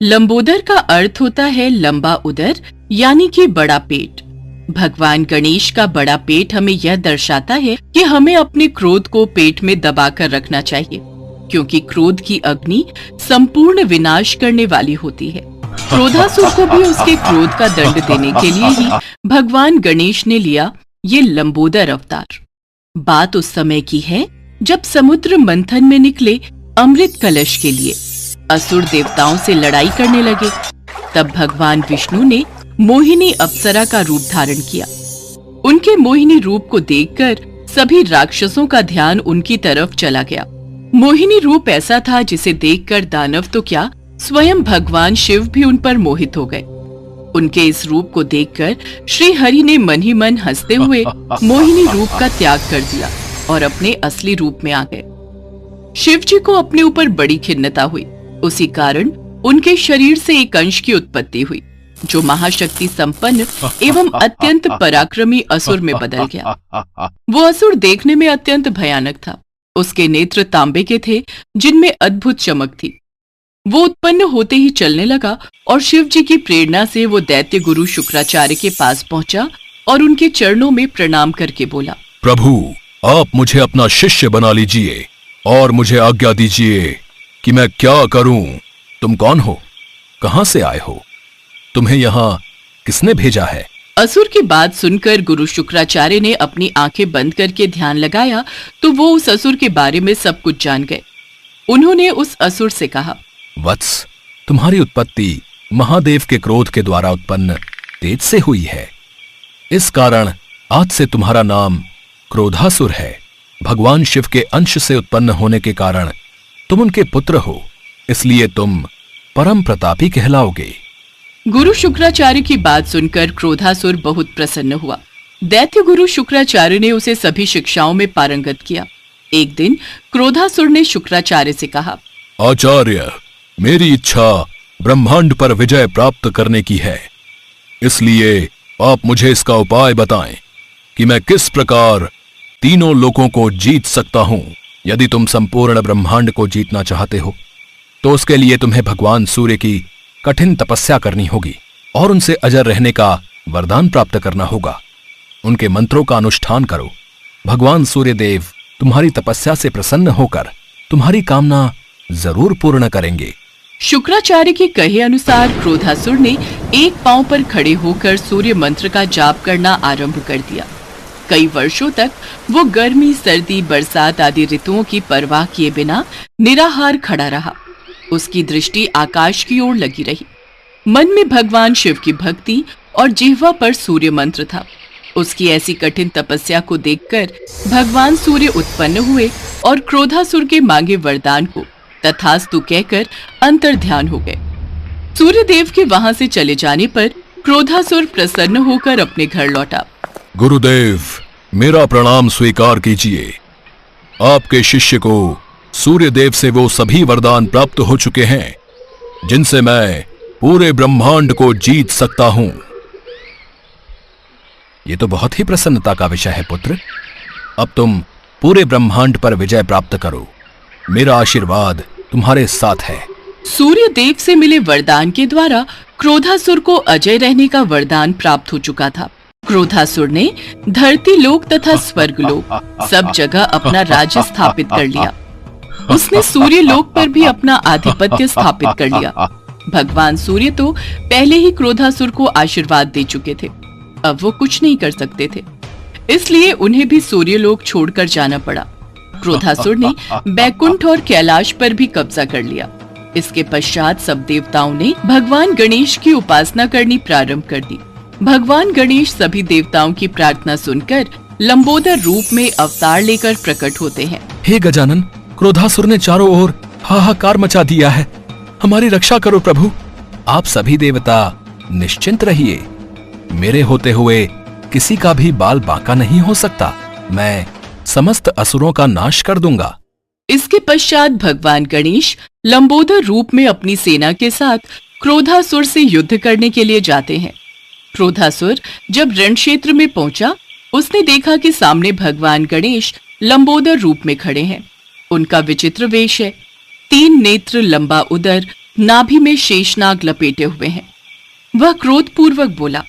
लंबोदर का अर्थ होता है लंबा उदर यानी कि बड़ा पेट। भगवान गणेश का बड़ा पेट हमें यह दर्शाता है कि हमें अपने क्रोध को पेट में दबाकर रखना चाहिए, क्योंकि क्रोध की अग्नि संपूर्ण विनाश करने वाली होती है। क्रोधासुर को भी उसके क्रोध का दंड देने के लिए ही भगवान गणेश ने लिया ये लंबोदर अवतार। बात उस समय की है जब समुद्र मंथन में निकले अमृत कलश के लिए असुर देवताओं से लड़ाई करने लगे। तब भगवान विष्णु ने मोहिनी अप्सरा का रूप धारण किया। उनके मोहिनी रूप को देखकर सभी राक्षसों का ध्यान उनकी तरफ चला गया। मोहिनी रूप ऐसा था जिसे देखकर दानव तो क्या, स्वयं भगवान शिव भी उन पर मोहित हो गए। उनके इस रूप को देखकर श्री हरि ने मन ही मन हंसते हुए मोहिनी रूप का त्याग कर दिया और अपने असली रूप में आ गए। शिव जी को अपने ऊपर बड़ी खिन्नता हुई। उसी कारण उनके शरीर से एक अंश की उत्पत्ति हुई, जो महाशक्ति संपन्न एवं अत्यंत पराक्रमी असुर में बदल गया। वो असुर देखने में अत्यंत भयानक था। उसके नेत्र तांबे के थे, जिनमें अद्भुत चमक थी। वो उत्पन्न होते ही चलने लगा और शिव जी की प्रेरणा से वो दैत्य गुरु शुक्राचार्य के पास पहुंचा और उनके चरणों में प्रणाम करके बोला, प्रभु, आप मुझे अपना शिष्य बना लीजिए और मुझे आज्ञा दीजिए कि मैं क्या करूं। तुम कौन हो? कहां से आए हो? तुम्हें यहाँ किसने भेजा है? असुर की बात सुनकर गुरु शुक्राचार्य ने अपनी आंखें बंद करके ध्यान लगाया तो वो उस असुर के बारे में सब कुछ जान गए। उन्होंने उस असुर से कहा, वत्स, तुम्हारी उत्पत्ति महादेव के क्रोध के द्वारा उत्पन्न तेज से हुई है। इस कारण आज से तुम्हारा नाम क्रोधासुर है। भगवान शिव के अंश से उत्पन्न होने के कारण तुम उनके पुत्र हो, इसलिए तुम परम प्रतापी कहलाओगे। गुरु शुक्राचार्य की बात सुनकर क्रोधासुर बहुत प्रसन्न हुआ। दैत्य गुरु शुक्राचार्य ने उसे सभी शिक्षाओं में पारंगत किया। एक दिन क्रोधासुर ने शुक्राचार्य से कहा, आचार्य, मेरी इच्छा ब्रह्मांड पर विजय प्राप्त करने की है, इसलिए आप मुझे इसका उपाय बताएं कि मैं किस प्रकार तीनों लोकों को जीत सकता हूं। यदि तुम संपूर्ण ब्रह्मांड को जीतना चाहते हो तो उसके लिए तुम्हें भगवान सूर्य की कठिन तपस्या करनी होगी और उनसे अजर रहने का वरदान प्राप्त करना होगा। उनके मंत्रों का अनुष्ठान करो। भगवान सूर्य देव तुम्हारी तपस्या से प्रसन्न होकर तुम्हारी कामना जरूर पूर्ण करेंगे। शुक्राचार्य के कहे अनुसार क्रोधासुर ने एक पांव पर खड़े होकर सूर्य मंत्र का जाप करना आरंभ कर दिया। कई वर्षों तक वो गर्मी, सर्दी, बरसात आदि ऋतुओं की परवाह किए बिना निराहार खड़ा रहा। उसकी दृष्टि आकाश की ओर लगी रही। मन में भगवान शिव की भक्ति और जिह्वा पर सूर्य मंत्र था। उसकी ऐसी कठिन तपस्या को देखकर भगवान सूर्य उत्पन्न हुए और क्रोधासुर के मांगे वरदान को तथास्तु कहकर अंतर्ध्यान हो गए। सूर्य देव के वहां से चले जाने पर क्रोधासुर प्रसन्न होकर अपने घर लौटा। गुरुदेव, मेरा प्रणाम स्वीकार कीजिए। आपके शिष्य को सूर्य देव से वो सभी वरदान प्राप्त हो चुके हैं जिनसे मैं पूरे ब्रह्मांड को जीत सकता हूं। ये तो बहुत ही प्रसन्नता का विषय है पुत्र। अब तुम पूरे ब्रह्मांड पर विजय प्राप्त करो। मेरा आशीर्वाद तुम्हारे साथ है। सूर्य देव से मिले वरदान के द्वारा क्रोधासुर को अजय रहने का वरदान प्राप्त हो चुका था। क्रोधासुर ने धरती लोक तथा स्वर्ग लोक सब जगह अपना राज्य स्थापित कर लिया। उसने सूर्य लोक पर भी अपना आधिपत्य स्थापित कर लिया। भगवान सूर्य तो पहले ही क्रोधासुर को आशीर्वाद दे चुके थे। अब वो कुछ नहीं कर सकते थे, इसलिए उन्हें भी सूर्य लोक छोड़कर जाना पड़ा। क्रोधासुर ने बैकुंठ और कैलाश पर भी कब्जा कर लिया। इसके पश्चात सब देवताओं ने भगवान गणेश की उपासना करनी प्रारंभ कर दी। भगवान गणेश सभी देवताओं की प्रार्थना सुनकर लंबोदर रूप में अवतार लेकर प्रकट होते हैं। हे गजानन, क्रोधासुर ने चारों ओर हाहाकार मचा दिया है। हमारी रक्षा करो प्रभु। आप सभी देवता निश्चिंत रहिए। मेरे होते हुए किसी का भी बाल बांका नहीं हो सकता। मैं समस्त असुरों का नाश कर दूंगा। इसके पश्चात भगवान गणेश लंबोदर रूप में अपनी सेना के साथ क्रोधासुर से युद्ध करने के लिए जाते हैं। क्रोधासुर जब रण क्षेत्र में पहुंचा, उसने देखा कि सामने भगवान गणेश लंबोदर रूप में खड़े हैं। उनका विचित्र वेश है। 3 नेत्र, लंबा उदर नाभि में शेषनाग लपेटे हुए हैं। वह क्रोधपूर्वक बोला,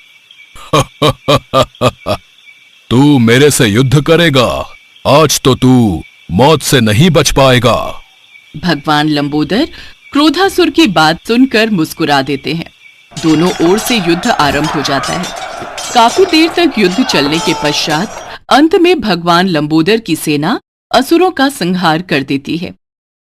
तू मेरे से युद्ध करेगा? आज तो तू मौत से नहीं बच पाएगा। भगवान लंबोदर क्रोधासुर की बात सुनकर मुस्कुरा देते हैं। दोनों ओर से युद्ध आरंभ हो जाता है। काफी देर तक युद्ध चलने के पश्चात अंत में भगवान लंबोदर की सेना असुरों का संहार कर देती है।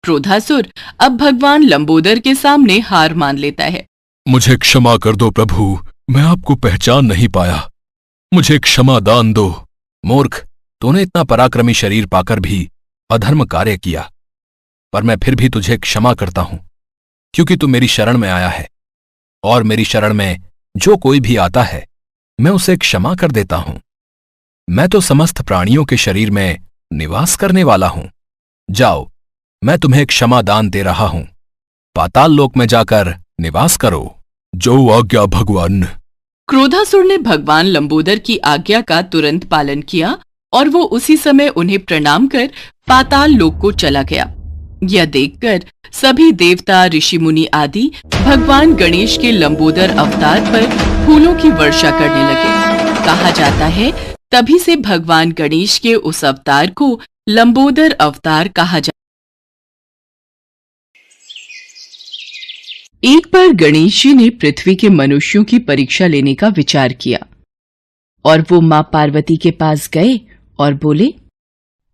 क्रोधासुर अब भगवान लंबोदर के सामने हार मान लेता है। मुझे क्षमा कर दो प्रभु, मैं आपको पहचान नहीं पाया। मुझे क्षमा दान दो। मूर्ख, तूने इतना पराक्रमी शरीर पाकर भी अधर्म कार्य किया, पर मैं फिर भी तुझे क्षमा करता हूं, क्योंकि तू मेरी शरण में आया है, और मेरी शरण में जो कोई भी आता है मैं उसे क्षमा कर देता हूं। मैं तो समस्त प्राणियों के शरीर में निवास करने वाला हूं। जाओ, मैं तुम्हें क्षमा दान दे रहा हूं। पाताल लोक में जाकर निवास करो। जो आज्ञा भगवान। क्रोधासुर ने भगवान लंबोदर की आज्ञा का तुरंत पालन किया और वो उसी समय उन्हें प्रणाम कर पाताल लोक को चला गया। यह देखकर सभी देवता, ऋषि मुनि आदि भगवान गणेश के लंबोदर अवतार पर फूलों की वर्षा करने लगे। कहा जाता है तभी से भगवान गणेश के उस अवतार को लंबोदर अवतार कहा जाता। एक बार गणेश जी ने पृथ्वी के मनुष्यों की परीक्षा लेने का विचार किया और वो मां पार्वती के पास गए और बोले,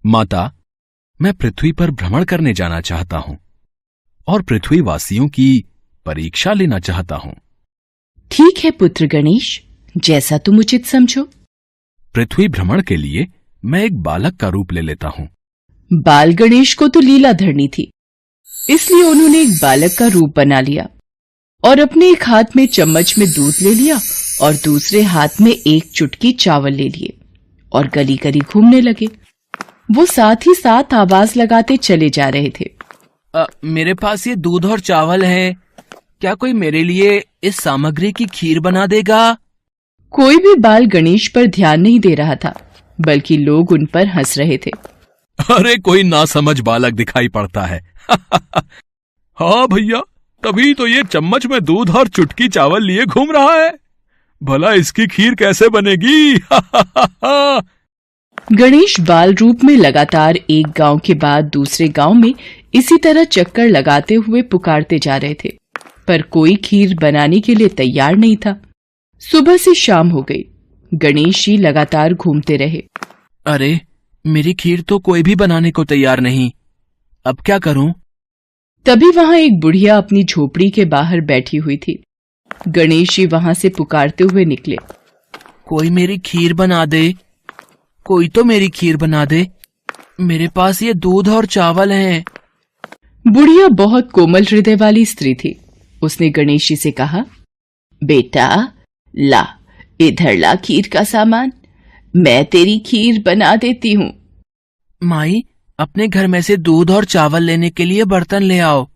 माता, मैं पृथ्वी पर भ्रमण करने जाना चाहता हूं और पृथ्वी वासियों की परीक्षा लेना चाहता हूं। ठीक है पुत्र गणेश, जैसा तुम उचित समझो। पृथ्वी भ्रमण के लिए मैं एक बालक का रूप ले लेता हूं। बाल गणेश को तो लीला धरनी थी, इसलिए उन्होंने एक बालक का रूप बना लिया और अपने एक हाथ में चम्मच में दूध ले लिया और दूसरे हाथ में एक चुटकी चावल ले लिए और गली गली घूमने लगे। वो साथ ही साथ आवाज लगाते चले जा रहे थे, मेरे पास ये दूध और चावल है, क्या कोई मेरे लिए इस सामग्री की खीर बना देगा? कोई भी बाल गणेश पर ध्यान नहीं दे रहा था, बल्कि लोग उन पर हंस रहे थे। अरे कोई नासमझ बालक दिखाई पड़ता है। हाँ भैया, तभी तो ये चम्मच में दूध और चुटकी चावल लिए घूम रहा है। भला इसकी खीर कैसे बनेगी? गणेश बाल रूप में लगातार एक गांव के बाद दूसरे गांव में इसी तरह चक्कर लगाते हुए पुकारते जा रहे थे, पर कोई खीर बनाने के लिए तैयार नहीं था। सुबह से शाम हो गई। गणेश जी लगातार घूमते रहे। अरे, मेरी खीर तो कोई भी बनाने को तैयार नहीं, अब क्या करूं? तभी वहां एक बुढ़िया अपनी झोपड़ी के बाहर बैठी हुई थी। गणेश जी वहां से पुकारते हुए निकले, कोई मेरी खीर बना दे, कोई तो मेरी खीर बना दे, मेरे पास ये दूध और चावल हैं। बुढ़िया बहुत कोमल हृदय वाली स्त्री थी। उसने गणेश जी से कहा, बेटा ला, इधर ला खीर का सामान, मैं तेरी खीर बना देती हूँ। माई, अपने घर में से दूध और चावल लेने के लिए बर्तन ले आओ।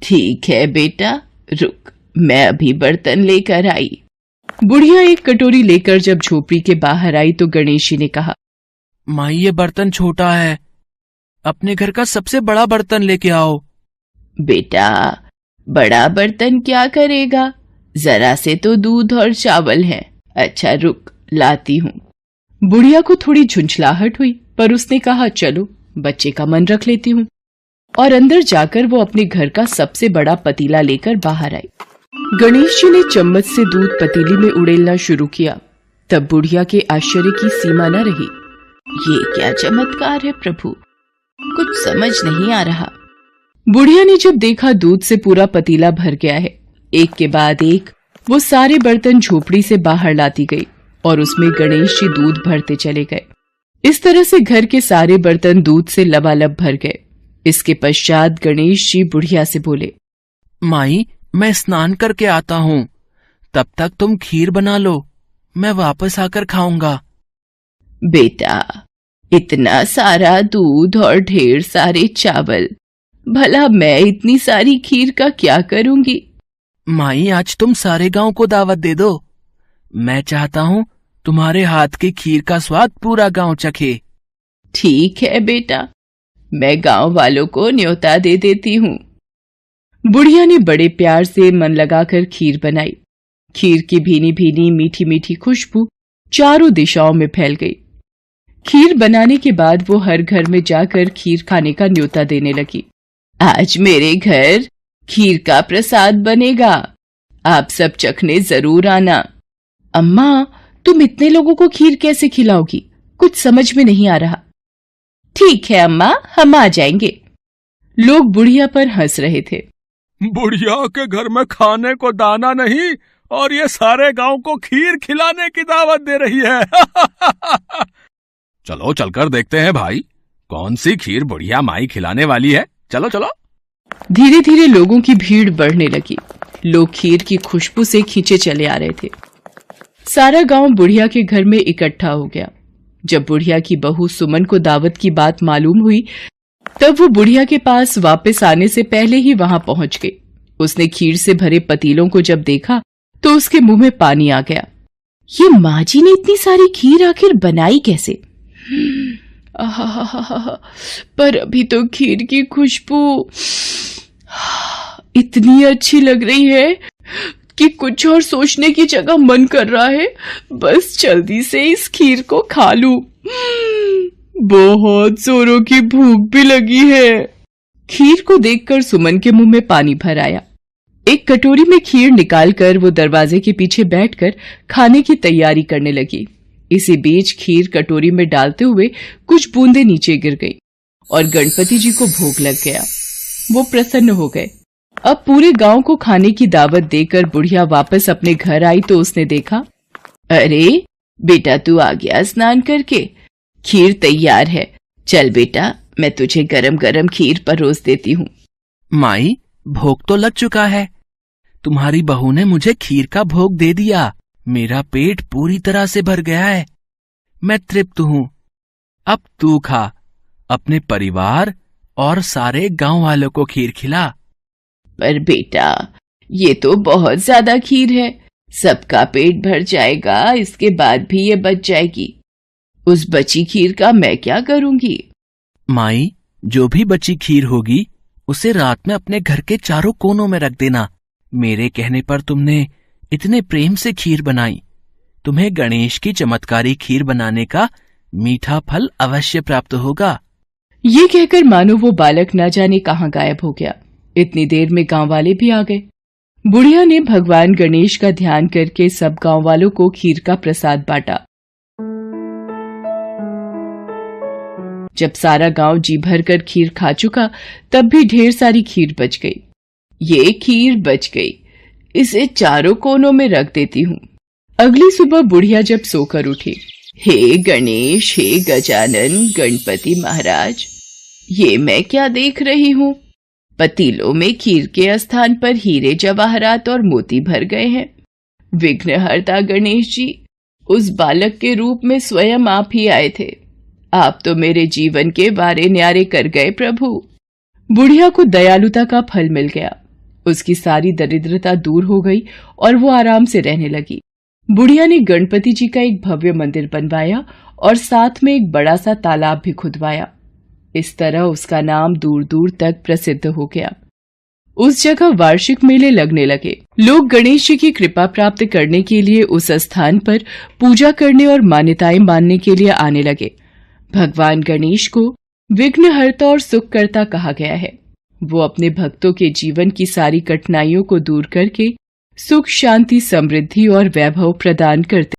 ठीक है बेटा, रुक, मैं अभी बर्तन लेकर आई। बुढ़िया एक कटोरी लेकर जब झोपड़ी के बाहर आई तो गणेश जी ने कहा, माई ये बर्तन छोटा है, अपने घर का सबसे बड़ा बर्तन लेके आओ। बेटा, बड़ा बर्तन क्या करेगा, जरा से तो दूध और चावल है। अच्छा रुक, लाती हूँ। बुढ़िया को थोड़ी झुंझलाहट हुई, पर उसने कहा, चलो बच्चे का मन रख लेती हूँ, और अंदर जाकर वो अपने घर का सबसे बड़ा पतीला लेकर बाहर आई। गणेश जी ने चम्मच से दूध पतीली में उड़ेलना शुरू किया। तब बुढ़िया के आश्चर्य की सीमा न रही। ये क्या चमत्कार है प्रभु, कुछ समझ नहीं आ रहा। बुढ़िया ने जब देखा दूध से पूरा पतीला भर गया है, एक के बाद एक वो सारे बर्तन झोपड़ी से बाहर लाती गई और उसमें गणेश जी दूध भरते चले गए। इस तरह से घर के सारे बर्तन दूध से लबालब भर गए। इसके पश्चात गणेश जी बुढ़िया से बोले, माई, मैं स्नान करके आता हूँ, तब तक तुम खीर बना लो, मैं वापस आकर खाऊंगा। बेटा, इतना सारा दूध और ढेर सारे चावल, भला मैं इतनी सारी खीर का क्या करूंगी? माई, आज तुम सारे गांव को दावत दे दो, मैं चाहता हूँ तुम्हारे हाथ की खीर का स्वाद पूरा गांव चखे। ठीक है बेटा, मैं गांव वालों को न्योता दे देती हूँ। बुढ़िया ने बड़े प्यार से मन लगाकर खीर बनाई। खीर की भीनी भीनी मीठी मीठी खुशबू चारों दिशाओं में फैल गई। खीर बनाने के बाद वो हर घर में जाकर खीर खाने का न्योता देने लगी। आज मेरे घर खीर का प्रसाद बनेगा, आप सब चखने जरूर आना। अम्मा, तुम इतने लोगों को खीर कैसे खिलाओगी? कुछ समझ में नहीं आ रहा। ठीक है अम्मा, हम आ जाएंगे। लोग बुढ़िया पर हंस रहे थे। बुढ़िया के घर में खाने को दाना नहीं और ये सारे गांव को खीर खिलाने की दावत दे रही है। चलो चलकर देखते हैं भाई, कौन सी खीर बुढ़िया माई खिलाने वाली है। चलो चलो। धीरे धीरे लोगों की भीड़ बढ़ने लगी। लोग खीर की खुशबू से खींचे चले आ रहे थे। सारा गांव बुढ़िया के घर में इकट्ठा हो गया। जब बुढ़िया की बहू सुमन को दावत की बात मालूम हुई, तब वो बुढ़िया के पास वापस आने से पहले ही वहां पहुंच गई। उसने खीर से भरे पतीलों को जब देखा तो उसके मुंह में पानी आ गया। ये माँ जी ने इतनी सारी खीर आखिर बनाई कैसे? पर अभी तो खीर की खुशबू इतनी अच्छी लग रही है कि कुछ और सोचने की जगह मन कर रहा है बस जल्दी से इस खीर को खा लूं। बहुत जोरों की भूख भी लगी है। खीर को देखकर सुमन के मुंह में पानी भर आया। एक कटोरी में खीर निकालकर वो दरवाजे के पीछे बैठकर खाने की तैयारी करने लगी। इसी बीच खीर कटोरी में डालते हुए कुछ बूंदें नीचे गिर गई और गणपति जी को भोग लग गया। वो प्रसन्न हो गए। अब पूरे गांव को खाने की दावत देकर बुढ़िया वापस अपने घर आई तो उसने देखा, अरे बेटा, तू आ गया स्नान करके, खीर तैयार है। चल बेटा, मैं तुझे गरम गरम खीर परोस देती हूँ। माई, भोग तो लग चुका है। तुम्हारी बहू ने मुझे खीर का भोग दे दिया। मेरा पेट पूरी तरह से भर गया है। मैं तृप्त हूँ। अब तू खा, अपने परिवार और सारे गांव वालों को खीर खिला। पर बेटा, ये तो बहुत ज्यादा खीर है, सबका पेट भर जाएगा, इसके बाद भी ये बच जाएगी। उस बची खीर का मैं क्या करूंगी? माई, जो भी बची खीर होगी उसे रात में अपने घर के चारों कोनों में रख देना। मेरे कहने पर तुमने इतने प्रेम से खीर बनाई, तुम्हें गणेश की चमत्कारी खीर बनाने का मीठा फल अवश्य प्राप्त होगा। ये कहकर मानो वो बालक न जाने कहां गायब हो गया। इतनी देर में गांव वाले भी आ गए। बुढ़िया ने भगवान गणेश का ध्यान करके सब गांव वालों को खीर का प्रसाद बांटा। जब सारा गांव जी भर कर खीर खा चुका, तब भी ढेर सारी खीर बच गई। ये खीर बच गई, इसे चारों कोनों में रख देती हूँ। अगली सुबह बुढ़िया जब सोकर उठी, हे गणेश, हे गजानन, गणपति महाराज, ये मैं क्या देख रही हूँ? पतीलों में खीर के स्थान पर हीरे जवाहरात और मोती भर गए हैं। विघ्नहर्ता गणेश जी, उस बालक के रूप में स्वयं आप ही आए थे। आप तो मेरे जीवन के वारे न्यारे कर गए प्रभु। बुढ़िया को दयालुता का फल मिल गया। उसकी सारी दरिद्रता दूर हो गई और वो आराम से रहने लगी। बुढ़िया ने गणपति जी का एक भव्य मंदिर बनवाया और साथ में एक बड़ा सा तालाब भी खुदवाया। इस तरह उसका नाम दूर दूर तक प्रसिद्ध हो गया। उस जगह वार्षिक मेले लगने लगे। लोग गणेश जी की कृपा प्राप्त करने के लिए उस स्थान पर पूजा करने और मान्यताएं मानने के लिए आने लगे। भगवान गणेश को विघ्नहर्ता और सुखकर्ता कहा गया है। वो अपने भक्तों के जीवन की सारी कठिनाइयों को दूर करके सुख, शांति, समृद्धि और वैभव प्रदान करते